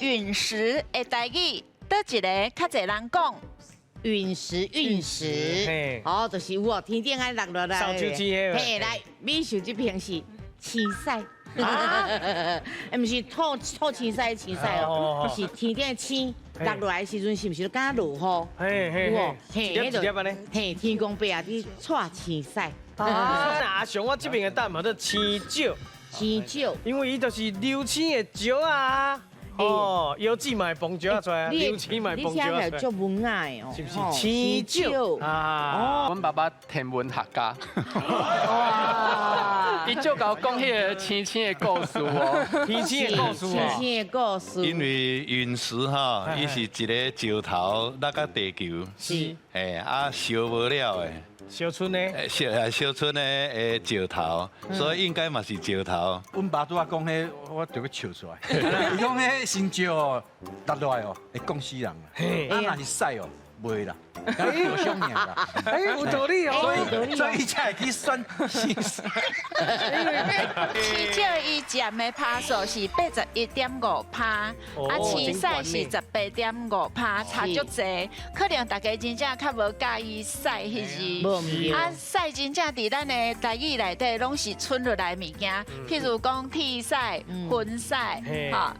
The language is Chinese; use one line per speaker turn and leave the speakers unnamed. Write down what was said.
陨石的台语，倒一个较侪人讲？
陨石，
嘿
哦，就是有哦，天顶爱落落来，
扫帚机的
嘿，来，美秀这边是青赛。啊，不是吐青菜的青菜哦，是天顶的青落落来的时阵，是不是敢落雨？
嘿嘿嘿，一粒一粒安尼。
嘿，天公伯啊，你带青菜。
阿雄，我这边的蛋嘛叫青椒，
青椒，
因为伊就是流青的椒啊。哦，腰子买崩椒出来，流青买崩椒出来。
你听起来足文雅的哦，
是不是？青椒啊，
阮爸爸天文学家，
哇，
伊就搞讲迄个青青的故事哦，
天青的故事哦。
青的故事，
因为陨石哈，伊是一个石头落到地球，
是，
烧无了的。
小春呢？
小村的石头，所以应该嘛是石头。
阮爸拄仔讲迄，我就要笑出来。伊讲迄新椒哦，落落来哦，会讲死人啊。啊，若是屎哦，袂啦，有伤命啦。
哎，有道理哦。
所以伊才会去选新屎。
青椒伊占的趴数是81.5%，啊青菜是18.5%，差足济。可能大家真正较无介意屎迄字，啊屎真正伫咱的台语内底拢是剩落来物件，譬如讲铁屎、荤屎，哈。